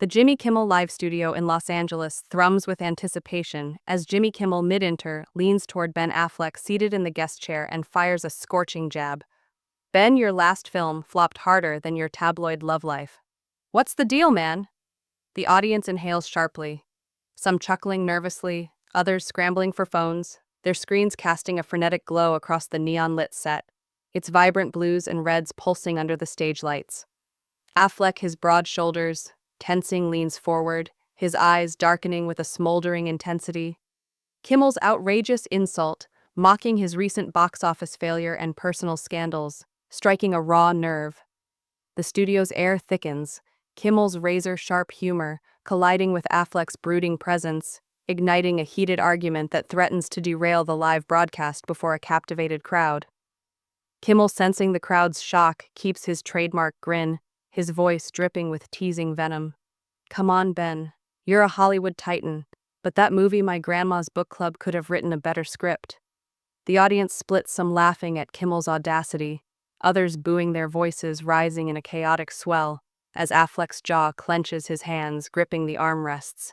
The Jimmy Kimmel Live studio in Los Angeles thrums with anticipation as Jimmy Kimmel mid-inter leans toward Ben Affleck seated in the guest chair and fires a scorching jab. Ben, your last film flopped harder than your tabloid love life. What's the deal, man? The audience inhales sharply, some chuckling nervously, others scrambling for phones, their screens casting a frenetic glow across the neon-lit set, its vibrant blues and reds pulsing under the stage lights. Affleck, his broad shoulders tensing, leans forward, his eyes darkening with a smoldering intensity. Kimmel's outrageous insult, mocking his recent box office failure and personal scandals, striking a raw nerve. The studio's air thickens, Kimmel's razor-sharp humor colliding with Affleck's brooding presence, igniting a heated argument that threatens to derail the live broadcast before a captivated crowd. Kimmel, sensing the crowd's shock, keeps his trademark grin, his voice dripping with teasing venom. Come on, Ben. You're a Hollywood titan, but that movie my grandma's book club could have written a better script. The audience splits, some laughing at Kimmel's audacity, others booing, their voices rising in a chaotic swell as Affleck's jaw clenches, his hands gripping the armrests,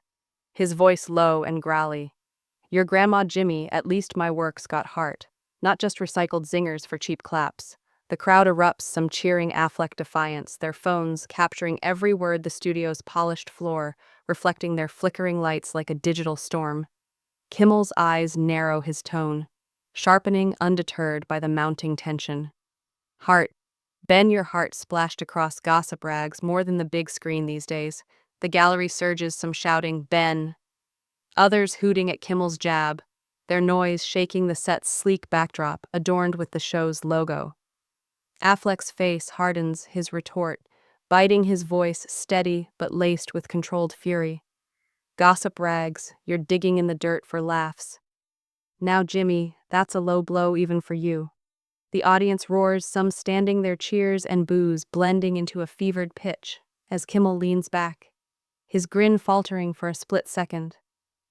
his voice low and growly. Your grandma, Jimmy, at least my work's got heart, not just recycled zingers for cheap claps. The crowd erupts, some cheering Affleck defiance, their phones capturing every word, the studio's polished floor reflecting their flickering lights like a digital storm. Kimmel's eyes narrow, his tone sharpening, undeterred by the mounting tension. Heart. Ben, your heart splashed across gossip rags more than the big screen these days. The gallery surges, some shouting, Ben. Others hooting at Kimmel's jab, their noise shaking the set's sleek backdrop adorned with the show's logo. Affleck's face hardens, his retort, biting, his voice steady but laced with controlled fury. Gossip rags, you're digging in the dirt for laughs. Now, Jimmy, that's a low blow even for you. The audience roars, some standing their cheers and boos blending into a fevered pitch as Kimmel leans back, his grin faltering for a split second.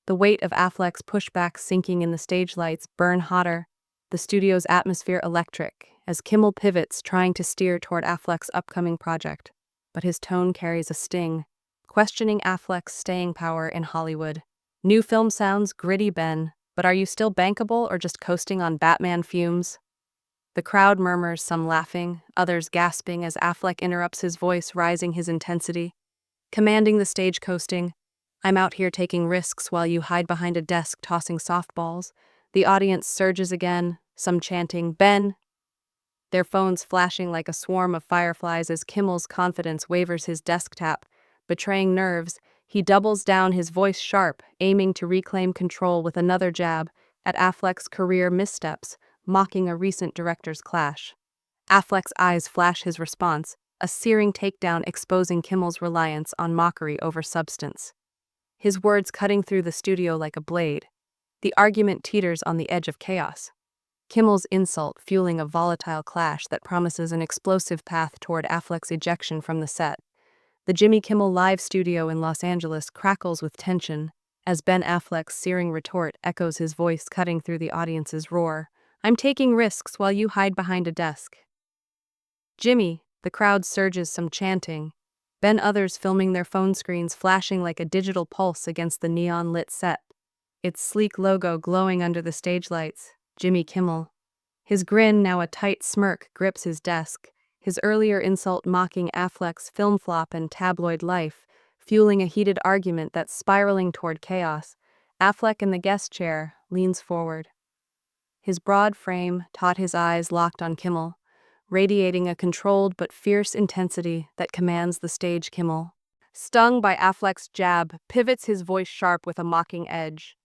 The weight of Affleck's pushback sinking in the stage lights burn hotter, the studio's atmosphere electric, as Kimmel pivots, trying to steer toward Affleck's upcoming project. But his tone carries a sting, questioning Affleck's staying power in Hollywood. New film sounds gritty, Ben, but are you still bankable or just coasting on Batman fumes? The crowd murmurs, some laughing, others gasping as Affleck interrupts, his voice rising, his intensity commanding the stage. Coasting. I'm out here taking risks while you hide behind a desk tossing softballs. The audience surges again, some chanting, Ben. Their phones flashing like a swarm of fireflies as Kimmel's confidence wavers, his desk tap betraying nerves. He doubles down, his voice sharp, aiming to reclaim control with another jab at Affleck's career missteps, mocking a recent director's clash. Affleck's eyes flash his response, a searing takedown exposing Kimmel's reliance on mockery over substance. His words cutting through the studio like a blade. The argument teeters on the edge of chaos. Kimmel's insult fueling a volatile clash that promises an explosive path toward Affleck's ejection from the set. The Jimmy Kimmel Live studio in Los Angeles crackles with tension as Ben Affleck's searing retort echoes, his voice cutting through the audience's roar. I'm taking risks while you hide behind a desk. Jimmy, the crowd surges, some chanting. Ben, others filming, their phone screens flashing like a digital pulse against the neon-lit set. Its sleek logo glowing under the stage lights. Jimmy Kimmel. His grin, now a tight smirk, grips his desk, his earlier insult mocking Affleck's film flop and tabloid life, fueling a heated argument that's spiraling toward chaos. Affleck, in the guest chair, leans forward. His broad frame taut, his eyes locked on Kimmel, radiating a controlled but fierce intensity that commands the stage. Kimmel, stung by Affleck's jab, pivots, his voice sharp with a mocking edge.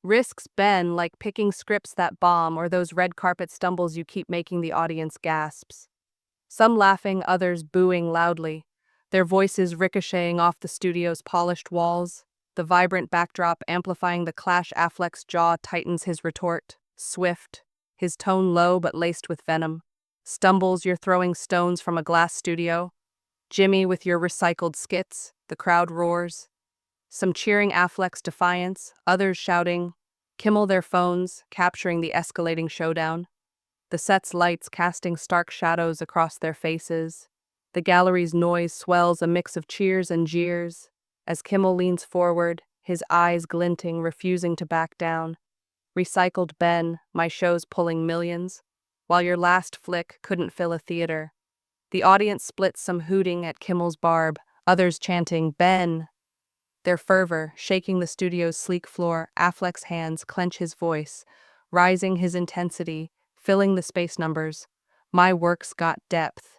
Risks, Ben, like picking scripts that bomb or those red carpet stumbles you keep making. The audience gasps. Some laughing, others booing loudly, their voices ricocheting off the studio's polished walls, the vibrant backdrop amplifying the clash. Affleck's jaw tightens, his retort swift, his tone low but laced with venom. Stumbles, you're throwing stones from a glass studio. Jimmy, with your recycled skits, the crowd roars. Some cheering Affleck's defiance, others shouting. Kimmel, their phones capturing the escalating showdown. The set's lights casting stark shadows across their faces. The gallery's noise swells a mix of cheers and jeers as Kimmel leans forward, his eyes glinting, refusing to back down. Recycled Ben, my show's pulling millions, while your last flick couldn't fill a theater. The audience splits, some hooting at Kimmel's barb, others chanting, Ben. Their fervor, shaking the studio's sleek floor. Affleck's hands clench his voice, rising his intensity, filling the space numbers. My work's got depth.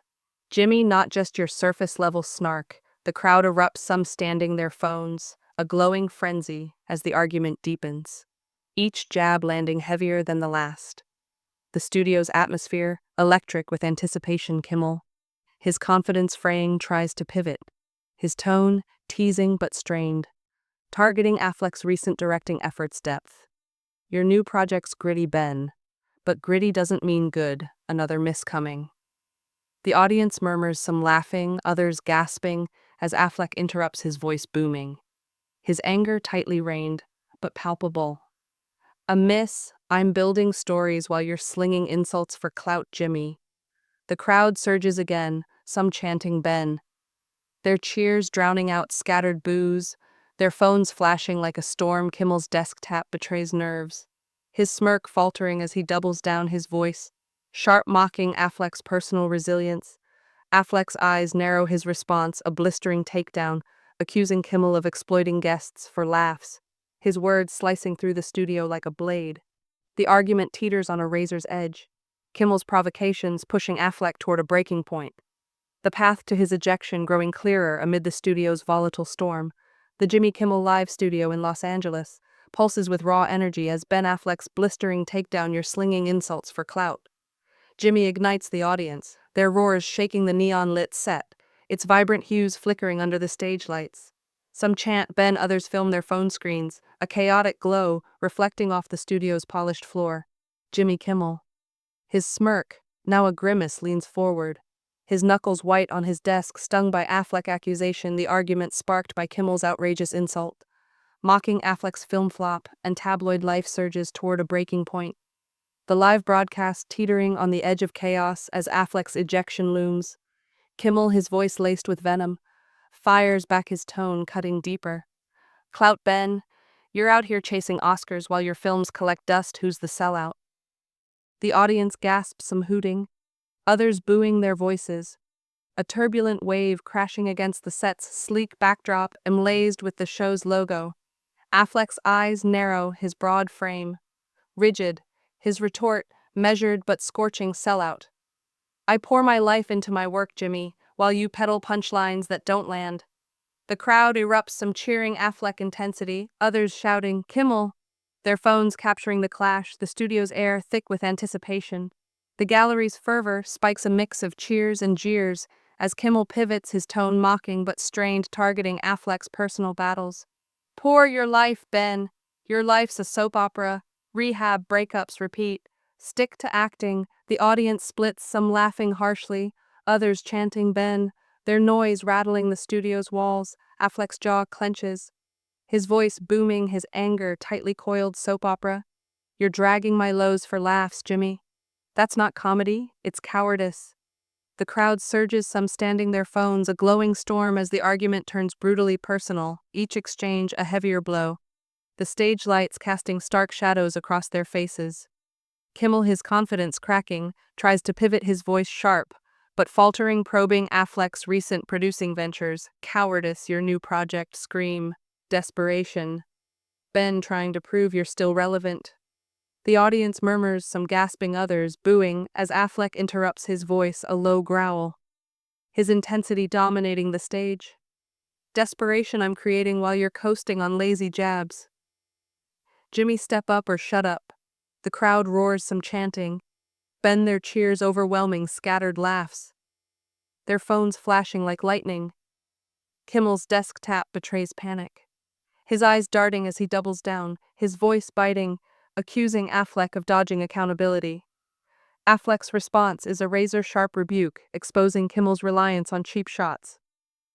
Jimmy, not just your surface-level snark. The crowd erupts, some standing their phones, a glowing frenzy as the argument deepens, each jab landing heavier than the last. The studio's atmosphere, electric with anticipation. Kimmel, his confidence fraying, tries to pivot, his tone teasing but strained, targeting Affleck's recent directing efforts. Depth. Your new project's gritty, Ben, but gritty doesn't mean good. Another miss coming. The audience murmurs, some laughing, others gasping, as Affleck interrupts, his voice booming. His anger tightly reined, but palpable. A miss. I'm building stories while you're slinging insults for clout, Jimmy. The crowd surges again, some chanting Ben, their cheers drowning out scattered boos, their phones flashing like a storm. Kimmel's desk tap betrays nerves, his smirk faltering as he doubles down, his voice sharp, mocking Affleck's personal resilience. Affleck's eyes narrow, his response a blistering takedown, accusing Kimmel of exploiting guests for laughs, his words slicing through the studio like a blade. The argument teeters on a razor's edge, Kimmel's provocations pushing Affleck toward a breaking point. The path to his ejection growing clearer amid the studio's volatile storm. The Jimmy Kimmel Live studio in Los Angeles pulses with raw energy as Ben Affleck's blistering takedown, you're slinging insults for clout. Jimmy ignites the audience, their roars shaking the neon-lit set, its vibrant hues flickering under the stage lights. Some chant Ben, others film their phone screens, a chaotic glow reflecting off the studio's polished floor. Jimmy Kimmel, his smirk, now a grimace, leans forward, his knuckles white on his desk, stung by Affleck accusation, the argument sparked by Kimmel's outrageous insult. Mocking Affleck's film flop and tabloid life surges toward a breaking point. The live broadcast teetering on the edge of chaos as Affleck's ejection looms. Kimmel, his voice laced with venom, fires back, his tone cutting deeper. Clout, Ben, you're out here chasing Oscars while your films collect dust. Who's the sellout? The audience gasps, some hooting, others booing their voices. A turbulent wave crashing against the set's sleek backdrop emblazed with the show's logo. Affleck's eyes narrow, his broad frame rigid, his retort measured but scorching. Sellout. I pour my life into my work, Jimmy, while you peddle punchlines that don't land. The crowd erupts, some cheering Affleck intensity, others shouting, Kimmel, their phones capturing the clash, the studio's air thick with anticipation. The gallery's fervor spikes, a mix of cheers and jeers, as Kimmel pivots, his tone mocking but strained, targeting Affleck's personal battles. Pour your life, Ben. Your life's a soap opera. Rehab, breakups, repeat. Stick to acting. The audience splits, some laughing harshly, others chanting Ben, their noise rattling the studio's walls. Affleck's jaw clenches, his voice booming, his anger tightly coiled. Soap opera? You're dragging my lows for laughs, Jimmy. That's not comedy, it's cowardice. The crowd surges, some standing their phones, a glowing storm as the argument turns brutally personal, each exchange a heavier blow. The stage lights casting stark shadows across their faces. Kimmel, his confidence cracking, tries to pivot, his voice sharp, but faltering, probing Affleck's recent producing ventures. Cowardice, your new project. Scream. Desperation. Ben, trying to prove you're still relevant. The audience murmurs, some gasping, others booing, as Affleck interrupts, his voice a low growl, his intensity dominating the stage. Desperation, I'm creating while you're coasting on lazy jabs. Jimmy, step up or shut up. The crowd roars, some chanting. Ben, their cheers overwhelming scattered laughs, their phones flashing like lightning. Kimmel's desk tap betrays panic, his eyes darting as he doubles down, his voice biting, accusing Affleck of dodging accountability. Affleck's response is a razor-sharp rebuke, exposing Kimmel's reliance on cheap shots,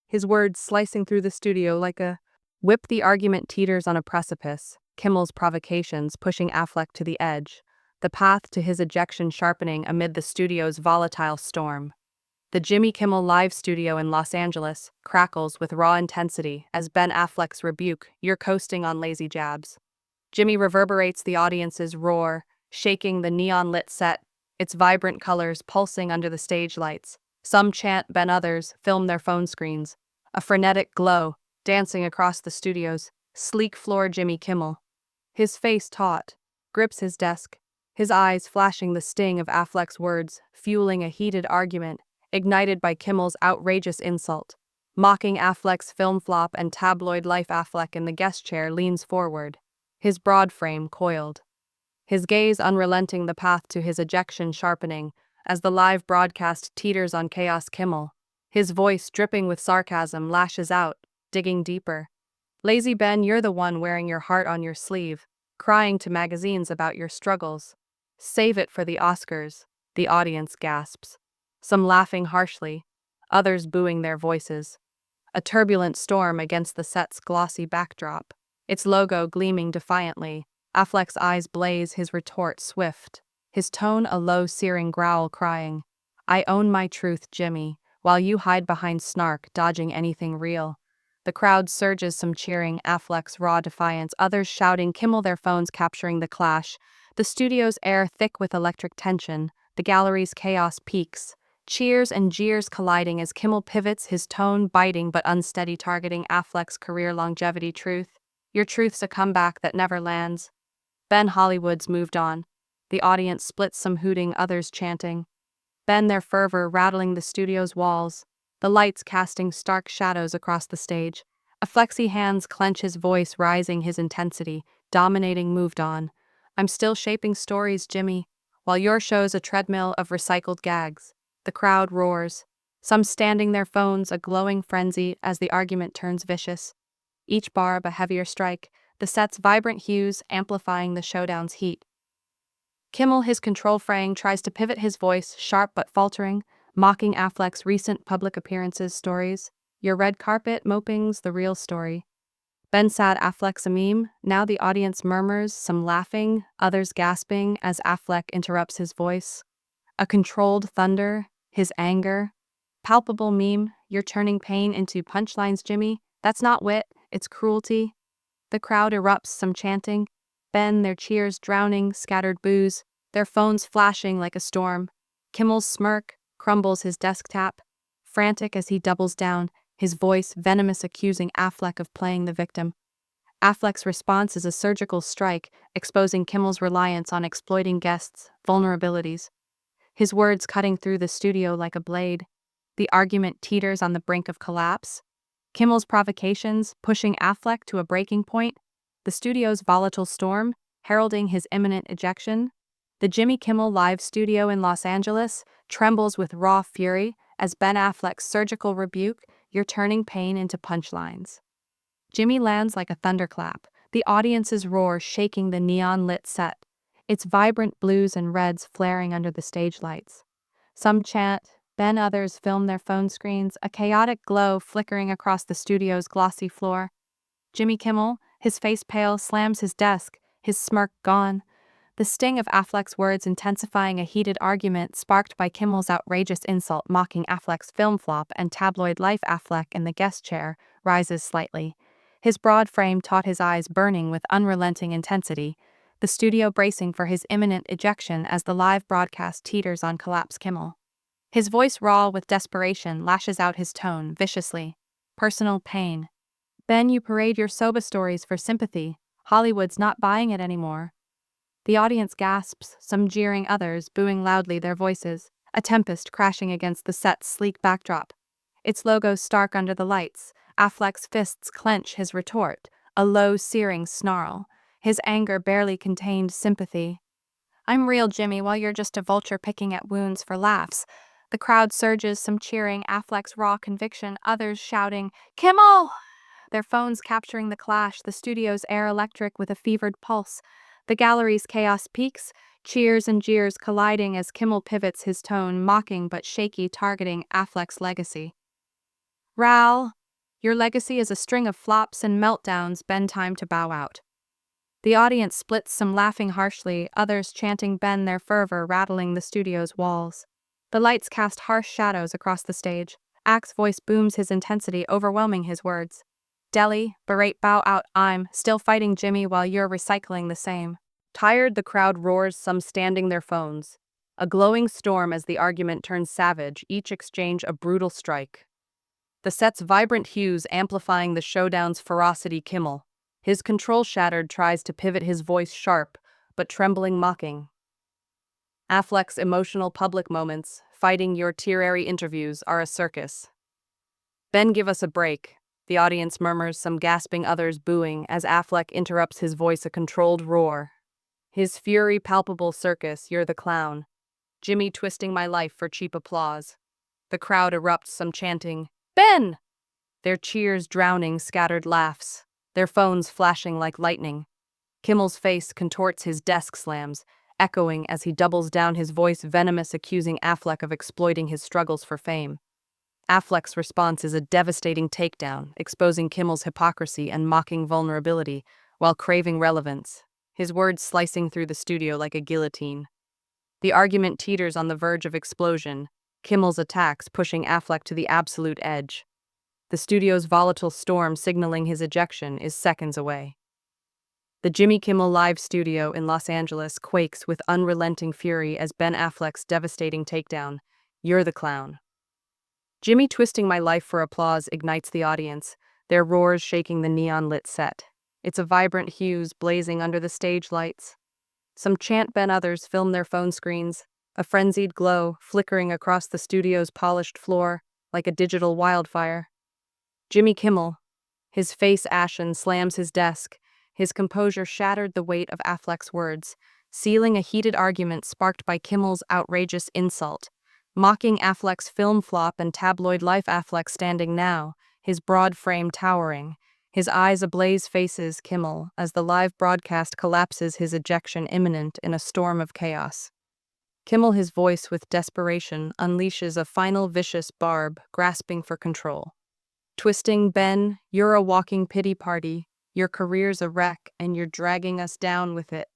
his words slicing through the studio like a whip. The argument teeters on a precipice, Kimmel's provocations pushing Affleck to the edge, the path to his ejection sharpening amid the studio's volatile storm. The Jimmy Kimmel live studio in Los Angeles crackles with raw intensity as Ben Affleck's rebuke, "You're coasting on lazy jabs." Jimmy reverberates the audience's roar, shaking the neon-lit set, its vibrant colors pulsing under the stage lights. Some chant, Ben others film their phone screens. A frenetic glow, dancing across the studio's sleek floor. Jimmy Kimmel, his face taut, grips his desk, his eyes flashing the sting of Affleck's words, fueling a heated argument, ignited by Kimmel's outrageous insult. Mocking Affleck's film flop and tabloid life. Affleck in the guest chair leans forward, his broad frame coiled, his gaze unrelenting, the path to his ejection sharpening as the live broadcast teeters on chaos. Kimmel, his voice dripping with sarcasm, lashes out, digging deeper. "Lazy Ben, you're the one wearing your heart on your sleeve, crying to magazines about your struggles. Save it for the Oscars." The audience gasps, some laughing harshly, others booing their voices. A turbulent storm against the set's glossy backdrop, its logo gleaming defiantly. Affleck's eyes blaze, his retort swift, his tone a low, searing growl, crying, "I own my truth, Jimmy," while you hide behind snark, dodging anything real. The crowd surges, some cheering Affleck's raw defiance, others shouting Kimmel, their phones capturing the clash. The studio's air thick with electric tension, the gallery's chaos peaks. Cheers and jeers colliding as Kimmel pivots, his tone biting but unsteady, targeting Affleck's career longevity. "Truth. Your truth's a comeback that never lands." Ben Hollywood's moved on. The audience splits, some hooting, others chanting. Ben, their fervor rattling the studio's walls, the lights casting stark shadows across the stage. A flexy hands clench, his voice rising, his intensity dominating. "Moved on. I'm still shaping stories, Jimmy, while your show's a treadmill of recycled gags." The crowd roars, some standing their phones, a glowing frenzy as the argument turns vicious. Each barb a heavier strike, the set's vibrant hues amplifying the showdown's heat. Kimmel, his control fraying, tries to pivot, his voice sharp but faltering, mocking Affleck's recent public appearances stories. "Your red carpet moping's the real story." Ben sad, Affleck's a meme. Now the audience murmurs, some laughing, others gasping as Affleck interrupts, his voice a controlled thunder, his anger palpable. "Meme, you're turning pain into punchlines, Jimmy. That's not wit, it's cruelty." The crowd erupts, some chanting. Ben, their cheers drowning scattered boos, their phones flashing like a storm. Kimmel's smirk crumbles, his desk tap, frantic as he doubles down, his voice venomous, accusing Affleck of playing the victim. Affleck's response is a surgical strike, exposing Kimmel's reliance on exploiting guests' vulnerabilities. His words cutting through the studio like a blade. The argument teeters on the brink of collapse. Kimmel's provocations pushing Affleck to a breaking point. The studio's volatile storm heralding his imminent ejection. The Jimmy Kimmel live studio in Los Angeles trembles with raw fury as Ben Affleck's surgical rebuke, "You're turning pain into punchlines." Jimmy lands like a thunderclap, the audience's roar shaking the neon-lit set, its vibrant blues and reds flaring under the stage lights. Some chant, Ben others film their phone screens, a chaotic glow flickering across the studio's glossy floor. Jimmy Kimmel, his face pale, slams his desk, his smirk gone. The sting of Affleck's words intensifying a heated argument sparked by Kimmel's outrageous insult, mocking Affleck's film flop and tabloid life. Affleck in the guest chair rises slightly, his broad frame taut, his eyes burning with unrelenting intensity, the studio bracing for his imminent ejection as the live broadcast teeters on collapse. Kimmel, his voice raw with desperation, lashes out, his tone viciously. "Personal pain. Ben, you parade your soba stories for sympathy. Hollywood's not buying it anymore." The audience gasps, some jeering, others booing loudly, their voices a tempest crashing against the set's sleek backdrop. Its logo stark under the lights. Affleck's fists clench, his retort a low, searing snarl, his anger barely contained sympathy. "I'm real, Jimmy, while you're just a vulture picking at wounds for laughs." The crowd surges, some cheering Affleck's raw conviction, others shouting, "Kimmel!" Their phones capturing the clash, the studio's air electric with a fevered pulse. The gallery's chaos peaks, cheers and jeers colliding as Kimmel pivots, his tone mocking but shaky, targeting Affleck's legacy. "Ral, your legacy is a string of flops and meltdowns. Ben, time to bow out." The audience splits, some laughing harshly, others chanting Ben, their fervor rattling the studio's walls. The lights cast harsh shadows across the stage. Ack's voice booms his intensity, overwhelming his words. Deli, berate, bow out, I'm still fighting Jimmy while you're recycling the same. Tired, the crowd roars, some standing their phones. A glowing storm as the argument turns savage, each exchange a brutal strike. The set's vibrant hues amplifying the showdown's ferocity. Kimmel, his control shattered, tries to pivot, his voice sharp, but trembling, mocking. Affleck's emotional public moments, fighting your teary interviews, are a circus. Ben, give us a break. The audience murmurs, some gasping, others booing, as Affleck interrupts, his voice a controlled roar. His fury palpable. Circus, you're the clown. Jimmy, twisting my life for cheap applause. The crowd erupts, some chanting, Ben! Their cheers drowning scattered laughs, their phones flashing like lightning. Kimmel's face contorts, his desk slams, echoing as he doubles down, his voice venomous, accusing Affleck of exploiting his struggles for fame. Affleck's response is a devastating takedown, exposing Kimmel's hypocrisy and mocking vulnerability while craving relevance, his words slicing through the studio like a guillotine. The argument teeters on the verge of explosion, Kimmel's attacks pushing Affleck to the absolute edge. The studio's volatile storm signaling his ejection is seconds away. The Jimmy Kimmel Live studio in Los Angeles quakes with unrelenting fury as Ben Affleck's devastating takedown, "You're the clown." Jimmy, twisting my life for applause, ignites the audience, their roars shaking the neon-lit set. It's a vibrant hues blazing under the stage lights. Some chant Ben, others film their phone screens, a frenzied glow flickering across the studio's polished floor like a digital wildfire. Jimmy Kimmel, his face ashen, slams his desk, his composure shattered the weight of Affleck's words, sealing a heated argument sparked by Kimmel's outrageous insult. Mocking Affleck's film flop and tabloid life, Affleck standing now, his broad frame towering, his eyes ablaze, faces Kimmel as the live broadcast collapses, his ejection imminent in a storm of chaos. Kimmel, his voice with desperation, unleashes a final vicious barb, grasping for control. Twisting, Ben, you're a walking pity party, your career's a wreck, and you're dragging us down with it.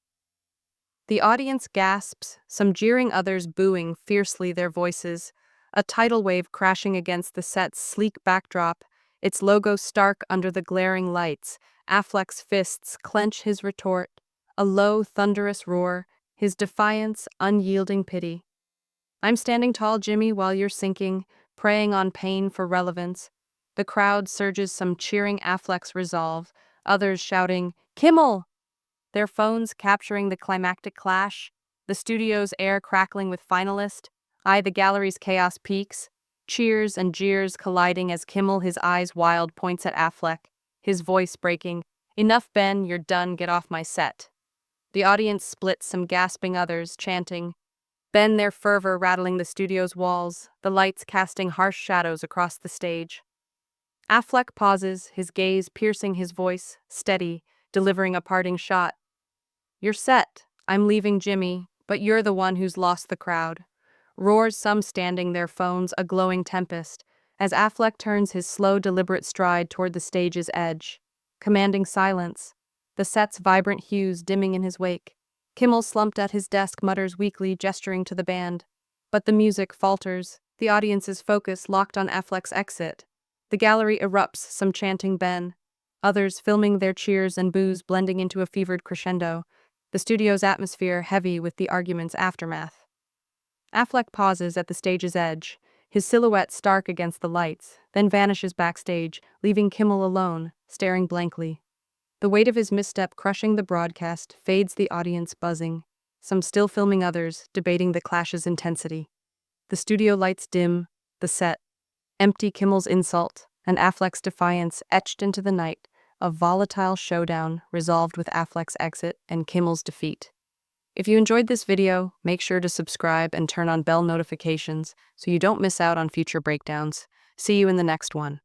The audience gasps, some jeering, others booing fiercely, their voices, a tidal wave crashing against the set's sleek backdrop, its logo stark under the glaring lights. Affleck's fists clench his retort, a low, thunderous roar, his defiance, unyielding pity. I'm standing tall, Jimmy, while you're sinking, preying on pain for relevance. The crowd surges, some cheering Affleck's resolve, others shouting, Kimmel! Their phones capturing the climactic clash, the studio's air crackling with finalist. The gallery's chaos peaks, cheers and jeers colliding as Kimmel, his eyes wild, points at Affleck, his voice breaking, Enough, Ben, you're done, get off my set. The audience splits, some gasping, others chanting, Ben, their fervor rattling the studio's walls, the lights casting harsh shadows across the stage. Affleck pauses, his gaze piercing, his voice steady, delivering a parting shot. You're set. I'm leaving, Jimmy, but you're the one who's lost the crowd. Roars, some standing their phones, a glowing tempest, as Affleck turns his slow, deliberate stride toward the stage's edge, commanding silence, the set's vibrant hues dimming in his wake. Kimmel, slumped at his desk, mutters weakly, gesturing to the band. But the music falters, the audience's focus locked on Affleck's exit. The gallery erupts, some chanting Ben, others filming their cheers and boos blending into a fevered crescendo, the studio's atmosphere heavy with the argument's aftermath. Affleck pauses at the stage's edge, his silhouette stark against the lights, then vanishes backstage, leaving Kimmel alone, staring blankly. The weight of his misstep crushing the broadcast fades, the audience buzzing, some still filming, others debating the clash's intensity. The studio lights dim, the set empty, Kimmel's insult and Affleck's defiance etched into the night, a volatile showdown resolved with Affleck's exit and Kimmel's defeat. If you enjoyed this video, make sure to subscribe and turn on bell notifications so you don't miss out on future breakdowns. See you in the next one.